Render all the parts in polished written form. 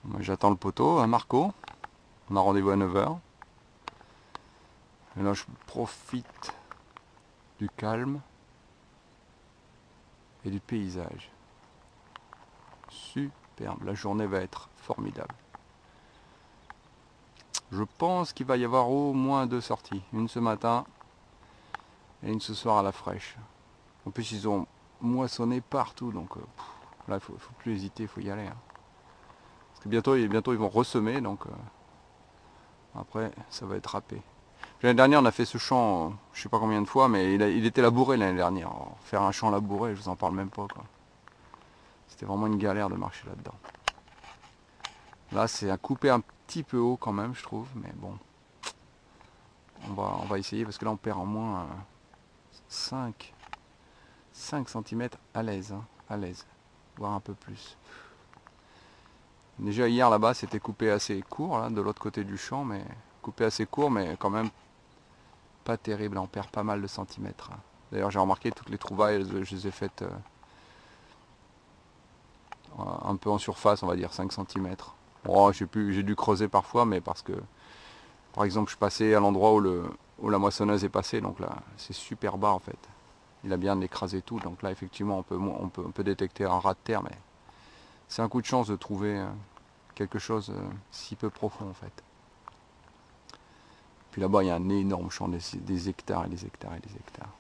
Moi, j'attends le poteau, hein, Marco. On a rendez-vous à 9 h. Et là, je profite du calme et du paysage. Superbe. La journée va être formidable. Je pense qu'il va y avoir au moins 2 sorties. Une ce matin et une ce soir à la fraîche. En plus, ils ont moissonné partout. Donc là, il faut plus hésiter, il faut y aller. Hein. Parce que bientôt ils vont ressemer. Donc après, ça va être râpé. L'année dernière, on a fait ce champ, je sais pas combien de fois, mais il était labouré l'année dernière. Alors, faire un champ labouré, je vous en parle même pas. C'était vraiment une galère de marcher là-dedans. Là, c'est à couper un petit peu haut quand même, je trouve, mais bon. On va essayer parce que là, on perd en moins 5 cm à l'aise, hein, à l'aise, voire un peu plus. Déjà hier là-bas, c'était coupé assez court, là, de l'autre côté du champ, mais coupé assez court, mais quand même pas terrible, on perd pas mal de centimètres. D'ailleurs j'ai remarqué toutes les trouvailles, je les ai faites un peu en surface, on va dire 5 cm. Bon, j'ai dû creuser parfois, mais parce que par exemple je passais à l'endroit où la moissonneuse est passée, donc là c'est super bas en fait. Il a bien écrasé tout, donc là effectivement on peut détecter un ras de terre, mais c'est un coup de chance de trouver quelque chose si peu profond en fait. Puis là-bas il y a un énorme champ, des hectares et des hectares et des hectares.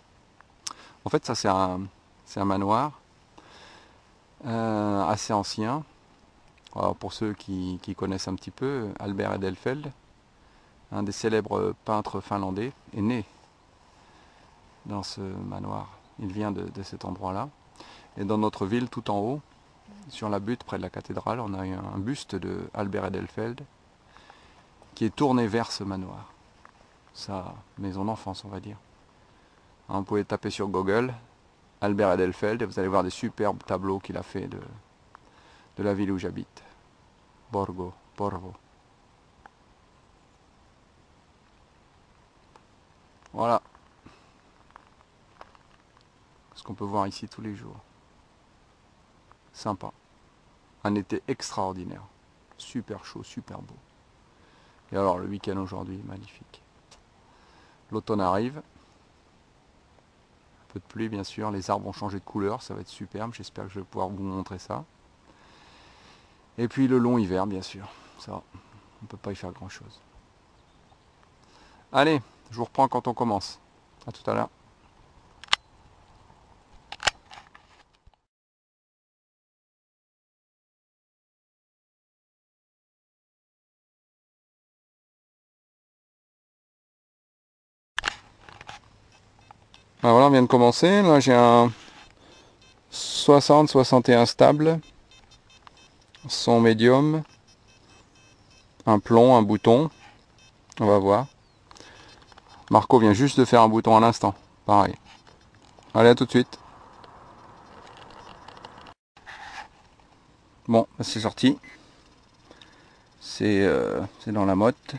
En fait, ça c'est un manoir assez ancien. Alors, pour ceux qui connaissent un petit peu, Albert Edelfelt, un des célèbres peintres finlandais, est né dans ce manoir. Il vient de cet endroit-là. Et dans notre ville, tout en haut, sur la butte près de la cathédrale, on a un buste de Albert Edelfelt qui est tourné vers ce manoir. Sa maison d'enfance, on va dire. Vous pouvez taper sur Google Albert Edelfelt et vous allez voir des superbes tableaux qu'il a fait de la ville où j'habite. Porvoo. Voilà ce qu'on peut voir ici tous les jours. Sympa. Un été extraordinaire. Super chaud, super beau. Et alors le week-end aujourd'hui, magnifique. L'automne arrive. Un peu de pluie bien sûr, les arbres vont changer de couleur, ça va être superbe, j'espère que je vais pouvoir vous montrer ça. Et puis le long hiver bien sûr, ça on ne peut pas y faire grand chose. Allez, je vous reprends quand on commence. A tout à l'heure. Ben voilà, on vient de commencer, là j'ai un 60-61 stable, son médium, un plomb, un bouton, on va voir. Marco vient juste de faire un bouton à l'instant, pareil. Allez, à tout de suite. Bon, c'est sorti. C'est dans la motte.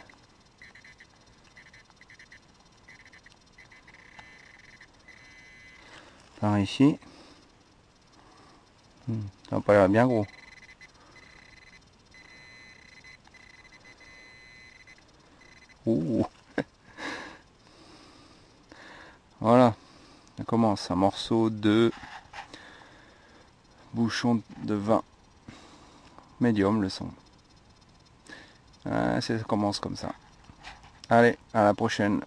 Par ici. Ça va pas l'air bien gros. Ouh. Voilà. Ça commence. Un morceau de bouchon de vin. Médium le son. Ça commence comme ça. Allez, à la prochaine.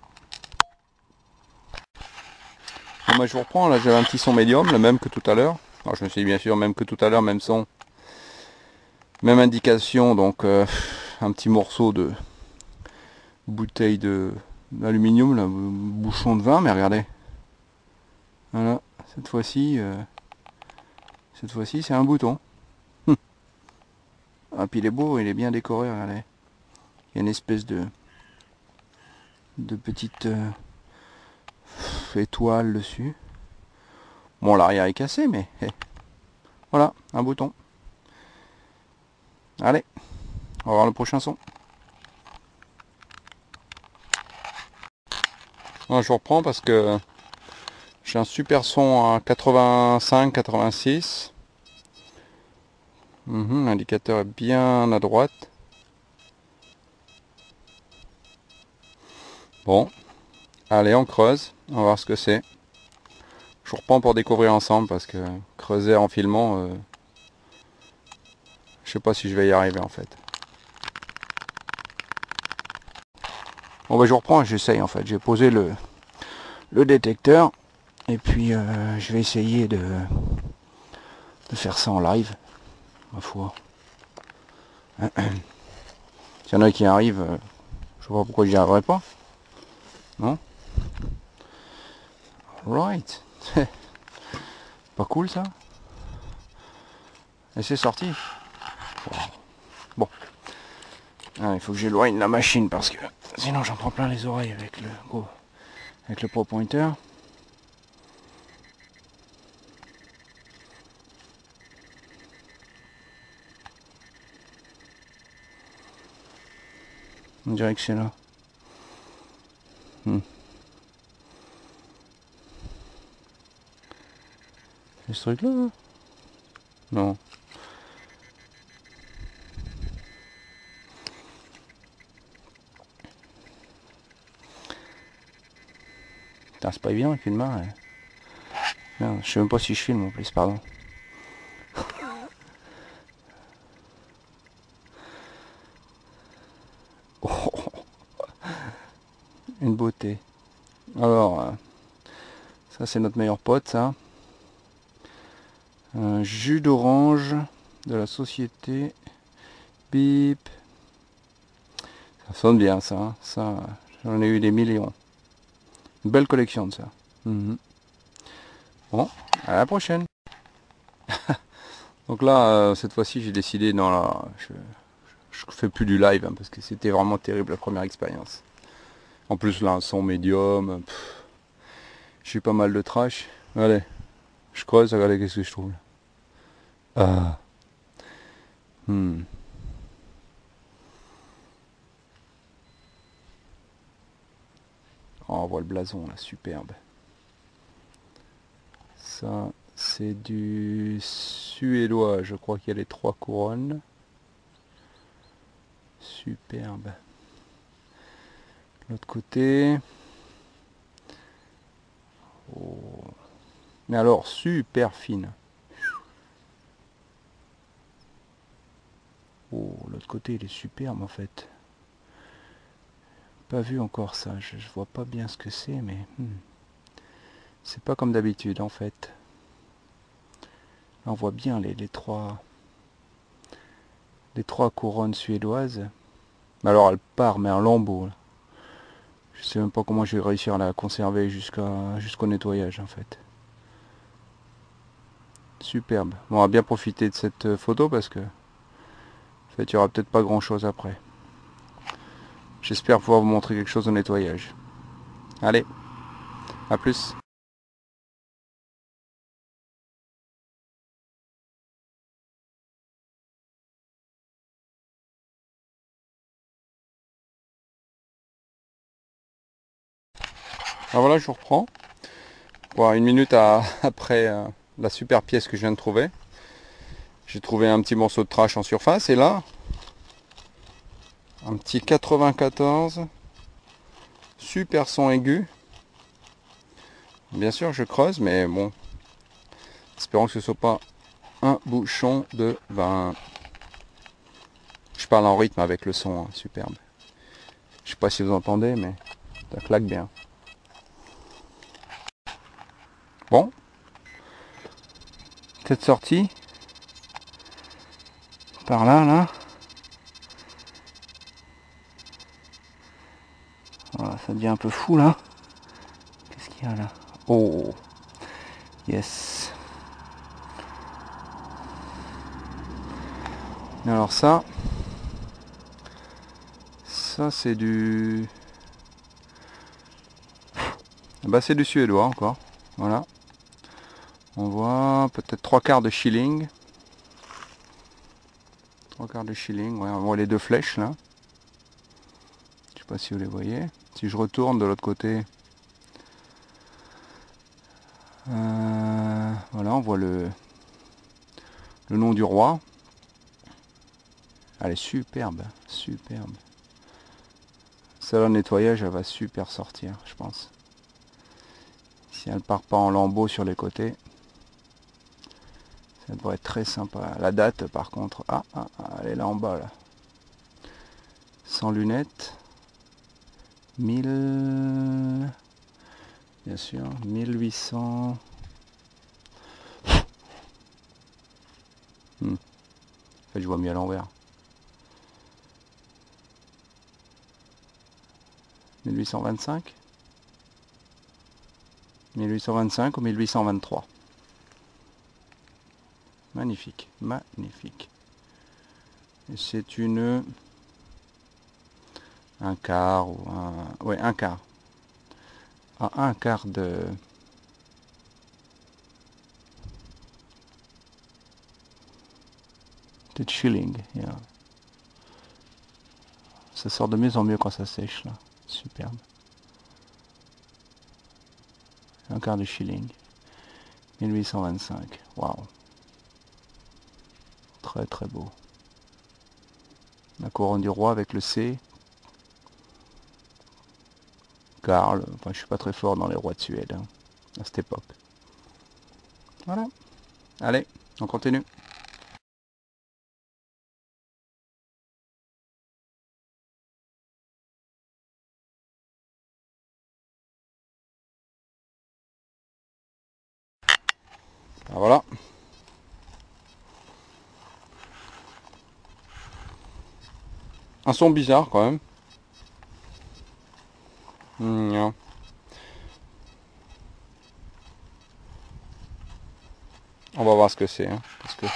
Bon, moi je vous reprends, là j'avais un petit son médium, le même que tout à l'heure. Alors je me suis dit bien sûr même que tout à l'heure, même son. Même indication, donc un petit morceau de bouteille d'aluminium, là, bouchon de vin, mais regardez. Voilà, cette fois-ci c'est un bouton. Ah puis il est beau, il est bien décoré, regardez. Il y a une espèce de petite étoile dessus. Bon, l'arrière est cassé, mais voilà, un bouton. Allez, on va voir le prochain son. Bon, je reprends parce que j'ai un super son à 85-86. L'indicateur est bien à droite. Bon, allez, on creuse, on va voir ce que c'est. Je vous reprends pour découvrir ensemble parce que creuser en filmant, je sais pas si je vais y arriver en fait. Bon bah je vous reprends, j'essaye en fait. J'ai posé le détecteur et puis je vais essayer de faire ça en live, ma foi. S'il y en a qui arrivent, je sais pas pourquoi j'y arriverai pas. Non? Right. Pas cool ça? Et c'est sorti. Bon. Ah, il faut que j'éloigne la machine parce que sinon j'en prends plein les oreilles avec le Pro Pointer. On dirait que c'est là. C'est ce truc là? Non. Putain, c'est pas évident avec une main. Non, je sais même pas si je filme en plus, pardon. Oh, une beauté. Alors, ça c'est notre meilleur pote, ça. Un jus d'orange de la société Bip. Ça sonne bien ça, hein. Ça, j'en ai eu des millions. Une belle collection de ça. Bon, à la prochaine. Donc là, cette fois-ci, j'ai décidé, non là, je fais plus du live hein, parce que c'était vraiment terrible la première expérience. En plus là, un son médium, je suis pas mal de trash. Allez, je creuse, regardez qu'est-ce que je trouve. Ah. Oh, on voit le blason là, superbe. Ça, c'est du suédois, je crois qu'il y a les 3 couronnes. Superbe. L'autre côté. Oh. Mais alors, super fine. Oh, l'autre côté, il est superbe en fait. Pas vu encore ça, je vois pas bien ce que c'est, mais c'est pas comme d'habitude en fait. Là, on voit bien les trois couronnes suédoises. Alors elle part, mais un lambeau. Là. Je sais même pas comment je vais réussir à la conserver jusqu'au nettoyage en fait. Superbe. Bon, on va bien profiter de cette photo parce que en fait, il y aura peut-être pas grand chose après. J'espère pouvoir vous montrer quelque chose au nettoyage. Allez, à plus. Alors voilà, je vous reprends. Bon, une minute après la super pièce que je viens de trouver. J'ai trouvé un petit morceau de trash en surface et là, un petit 94, super son aigu. Bien sûr, je creuse, mais bon, espérons que ce soit pas un bouchon de vin. Je parle en rythme avec le son, hein, superbe. Je sais pas si vous entendez, mais ça claque bien. Bon, cette sortie par là, là. Voilà, ça devient un peu fou là. Qu'est-ce qu'il y a là? Oh, yes. Alors ça c'est du... Bah c'est du suédois encore. Voilà. On voit peut-être 3/4 de shilling. 3/4 de shilling, ouais, on voit les deux flèches là. Je sais pas si vous les voyez. Si je retourne de l'autre côté, voilà, on voit le nom du roi. Elle est superbe, superbe. Celle-là, au nettoyage, elle va super sortir, je pense. Si elle part pas en lambeaux sur les côtés, ça devrait être très sympa. La date, par contre, elle est là en bas, là. Sans lunettes. 1000... Bien sûr, 1800... En fait, je vois mieux à l'envers. 1825 1825 ou 1823. Magnifique, magnifique. Et c'est un quart ou un... Ouais, un quart. Un quart de... Chilling. Yeah. Ça sort de mieux en mieux quand ça sèche là. Superbe. Un quart de shilling. 1825. Waouh. Très très beau. La couronne du roi avec le C. Karl. Enfin, je suis pas très fort dans les rois de Suède hein, à cette époque. Voilà. Allez, on continue. Ah, voilà. Un son bizarre quand même. Non. On va voir ce que c'est. Hein, parce que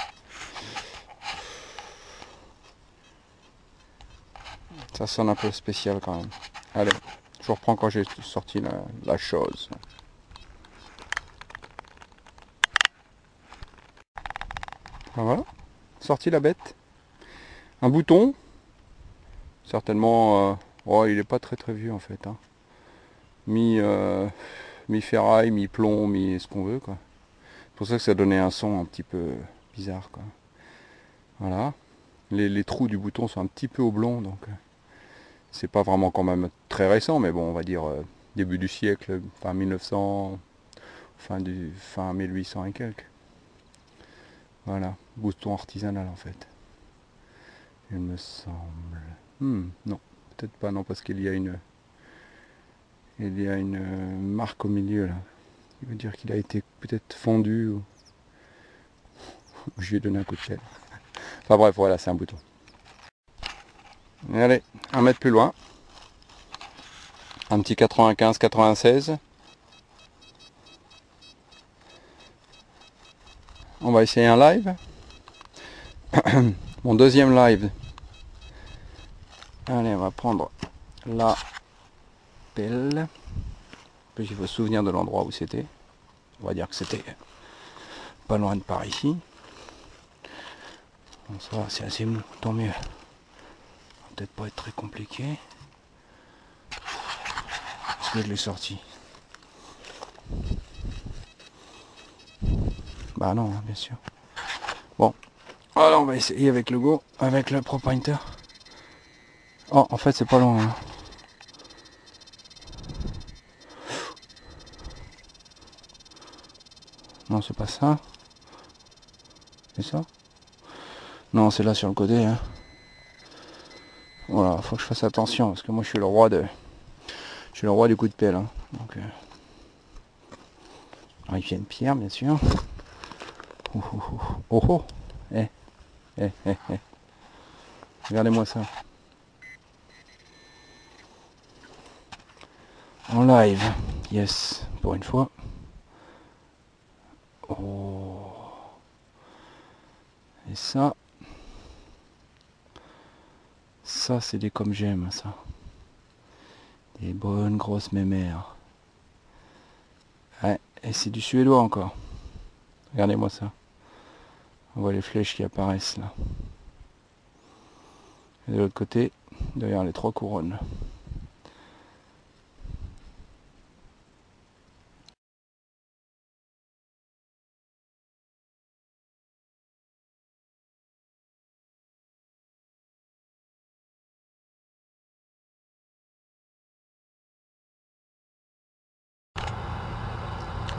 ça sonne un peu spécial quand même. Allez, je reprends quand j'ai sorti la chose. Ben voilà, sorti la bête. Un bouton. Certainement, oh, il n'est pas très très vieux en fait. Hein. Mi ferraille, mi plomb, mi ce qu'on veut quoi. C'est pour ça que ça donnait un son un petit peu bizarre quoi. Voilà. Les trous du bouton sont un petit peu oblongs donc c'est pas vraiment quand même très récent mais bon on va dire début du siècle, fin 1900, fin 1800 et quelques. Voilà, bouton artisanal en fait. Il me semble. Non, peut-être pas non parce qu'il y a une marque au milieu là. Il veut dire qu'il a été peut-être fondu ou je lui ai donné un coup de pelle. Enfin bref, voilà, c'est un bouton. Et allez, un mètre plus loin. Un petit 95-96. On va essayer un live. Mon deuxième live. Allez, on va prendre la pelle. Puis il faut se souvenir de l'endroit où c'était. On va dire que c'était pas loin de par ici. Bon, ça va, c'est assez mou, tant mieux. Ça va peut-être pas être très compliqué. Parce que je l'ai sorti. Bah non, hein, bien sûr. Bon, alors on va essayer avec le Go, avec le Pro Pointer. Oh, en fait c'est pas loin. Hein. Non, c'est pas ça. C'est ça? Non, c'est là sur le côté. Hein. Voilà, faut que je fasse attention parce que moi je suis le roi du coup de pelle. Hein. Donc, alors, il y a une pierre, bien sûr. Oh oh oh. Oh, oh. Eh, eh, eh, eh. Regardez-moi ça. En live. Yes, pour une fois. Oh. Et ça c'est des comme j'aime, ça. Des bonnes grosses mémères. Ouais, et c'est du suédois encore. Regardez-moi ça. On voit les flèches qui apparaissent là. Et de l'autre côté, derrière les 3 couronnes.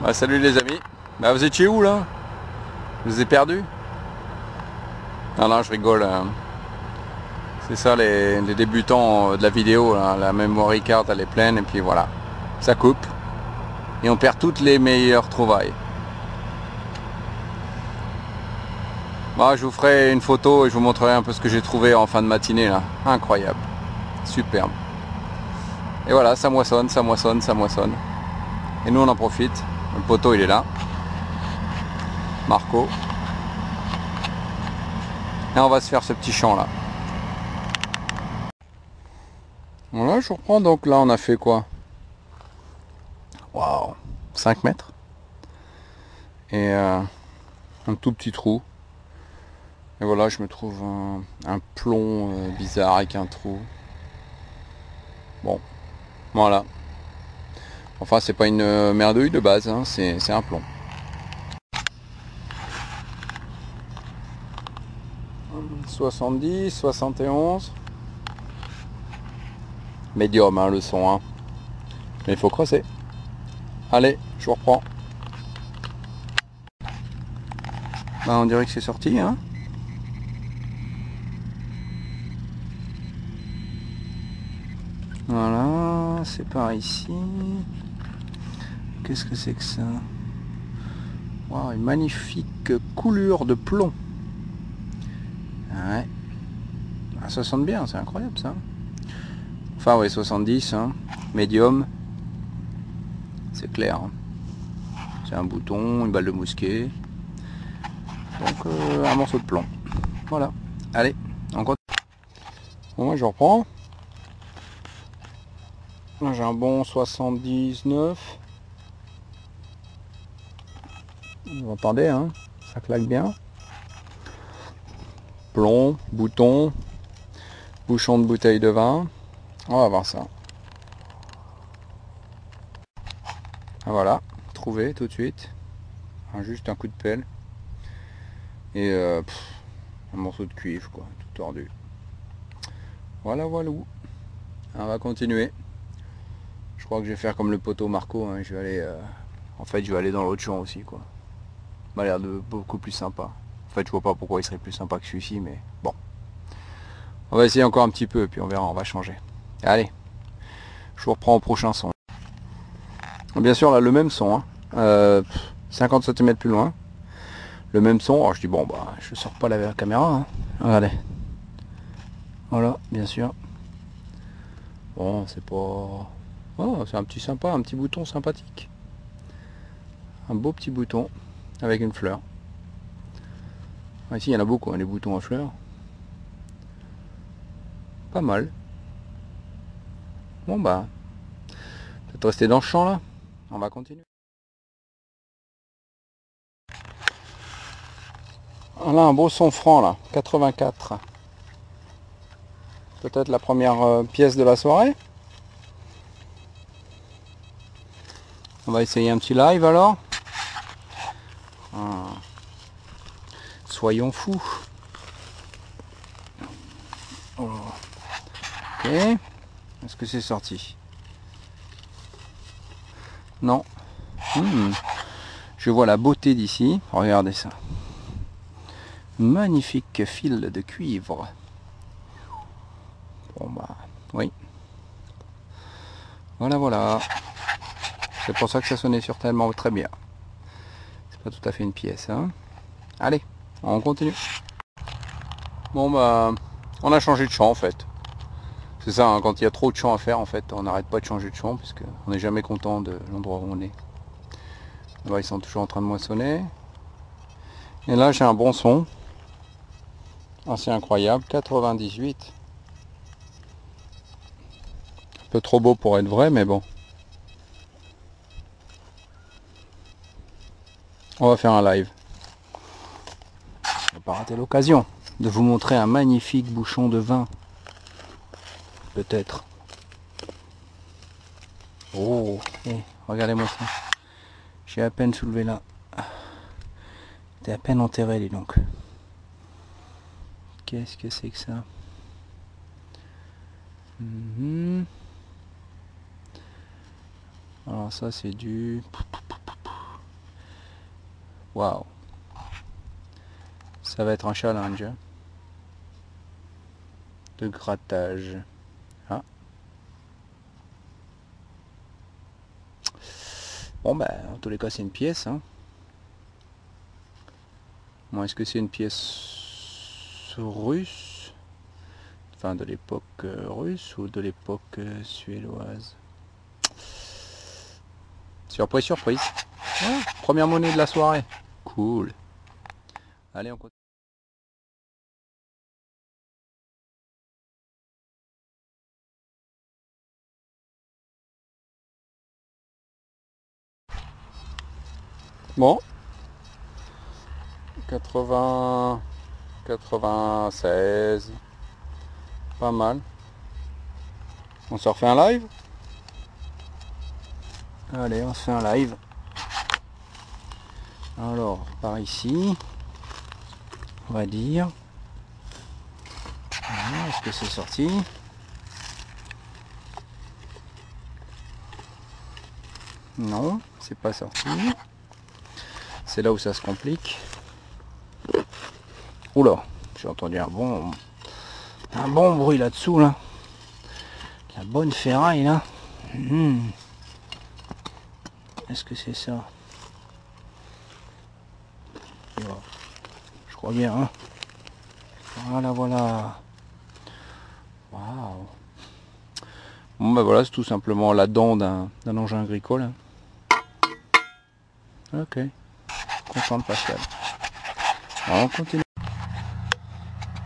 Bah, salut les amis. Bah, vous étiez où là? Je vous ai perdu? Non, non, je rigole. C'est ça les débutants de la vidéo, là. La memory card elle est pleine et puis voilà. Ça coupe. Et on perd toutes les meilleures trouvailles. Bah, je vous ferai une photo et je vous montrerai un peu ce que j'ai trouvé en fin de matinée là. Incroyable. Superbe. Et voilà, ça moissonne, ça moissonne, ça moissonne. Et nous on en profite. Le poteau il est là. Marco. Et on va se faire ce petit champ là. Voilà, je reprends. Donc là on a fait quoi? Waouh, 5 mètres. Et un tout petit trou. Et voilà, je me trouve un plomb bizarre avec un trou. Bon, voilà. Enfin, c'est pas une merdouille de base, hein, c'est un plomb. « 70, 71. Médium, hein, le son. Hein. Mais il faut creuser. Allez, je vous reprends. Bah, on dirait que c'est sorti. Hein. Voilà, c'est par ici. Qu'est-ce que c'est que ça? Wow, une magnifique coulure de plomb. Ouais. Ah, ça sonne bien, c'est incroyable ça. Enfin ouais, 70, hein. Médium. C'est clair. Hein. C'est un bouton, une balle de mousquet. Donc un morceau de plomb. Voilà. Allez, on continue. Bon, moi je reprends. Là j'ai un bon 79. Vous entendez, hein, ça claque bien. Plomb, bouton, bouchon de bouteille de vin. On va voir ça. Voilà, trouvé tout de suite. Juste un coup de pelle. Et un morceau de cuivre, quoi, tout tordu. Voilà, voilà. On va continuer. Je crois que je vais faire comme le poteau Marco. Hein. Je vais aller, en fait, je vais aller dans l'autre champ aussi, quoi. Il m'a l'air de beaucoup plus sympa. En fait, je vois pas pourquoi il serait plus sympa que celui-ci, mais bon. On va essayer encore un petit peu, puis on verra, on va changer. Allez, je vous reprends au prochain son. Bien sûr, là, le même son. Hein. 50 cm plus loin. Le même son. Alors, je dis, bon, bah, je sors pas la caméra. Hein. Regardez. Voilà, bien sûr. Bon, c'est pas... Oh, c'est un petit sympa, un petit bouton sympathique. Un beau petit bouton avec une fleur. Ici, il y en a beaucoup, hein, les boutons à fleurs. Pas mal. Bon, bah, peut-être rester dans le champ, là. On va continuer. On a un beau son franc, là. 84. Peut-être la première pièce de la soirée. On va essayer un petit live, alors. Ah. Soyons fous. Oh. Ok. Est-ce que c'est sorti? Non. Je vois la beauté d'ici. Regardez ça. Magnifique fil de cuivre. Bon bah, oui. Voilà, voilà. C'est pour ça que ça sonnait certainement très bien. C'est pas tout à fait une pièce, hein. Allez, on continue. Bon bah, on a changé de champ en fait. C'est ça, hein, quand il y a trop de champs à faire en fait, on n'arrête pas de changer de champ parce qu'on n'est jamais content de l'endroit où on est. Là, ils sont toujours en train de moissonner. Et là j'ai un bon son. Assez incroyable, 98. Un peu trop beau pour être vrai, mais bon. On va faire un live. Je vais pas rater l'occasion de vous montrer un magnifique bouchon de vin. Peut-être. Oh, regardez-moi ça. J'ai à peine soulevé là. T'es à peine enterré, dis donc. Qu'est-ce que c'est que ça? Alors ça c'est du... Waouh. Ça va être un challenge. Hein. De grattage. Ah. Bon ben, en tous les cas c'est une pièce. Hein. Bon, est-ce que c'est une pièce russe? Enfin de l'époque russe ou de l'époque suédoise? Surprise, surprise. Ah, première monnaie de la soirée. Cool. Allez, on continue. Bon. 80... 96. Pas mal. On se refait un live? Allez, on se fait un live. Alors, par ici, on va dire. Voilà, est-ce que c'est sorti? Non, c'est pas sorti. C'est là où ça se complique. Oula, j'ai entendu un bon bruit là-dessous là. La bonne ferraille là. Est-ce que c'est ça? Je crois bien. Hein. Voilà, voilà. Waouh. Bon ben voilà, c'est tout simplement la dent d'un engin agricole. Ok. Content de Pascal. Alors, on continue.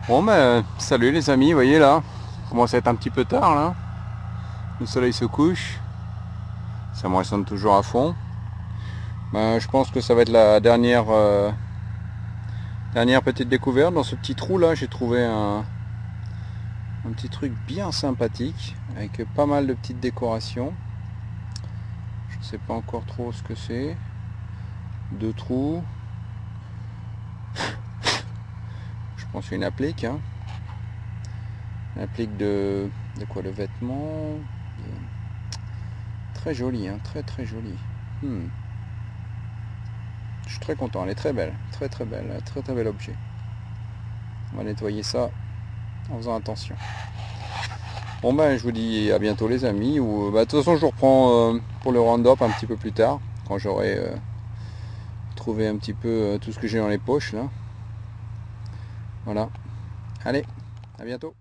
Bon ben salut les amis, vous voyez là, il commence à être un petit peu tard là. Le soleil se couche. Ça moissonne toujours à fond. Ben, je pense que ça va être la dernière petite découverte. Dans ce petit trou là, j'ai trouvé un petit truc bien sympathique avec pas mal de petites décorations. Je ne sais pas encore trop ce que c'est. 2 trous. Je pense une applique. Hein. Une applique de quoi, le vêtement. Très jolie, hein, très jolie. Je suis très content, elle est très belle, très belle, très bel objet. On va nettoyer ça en faisant attention. Bon ben je vous dis à bientôt les amis, ou de toute façon je vous reprends pour le round-up un petit peu plus tard, quand j'aurai trouvé un petit peu tout ce que j'ai dans les poches là. Voilà. Allez, à bientôt.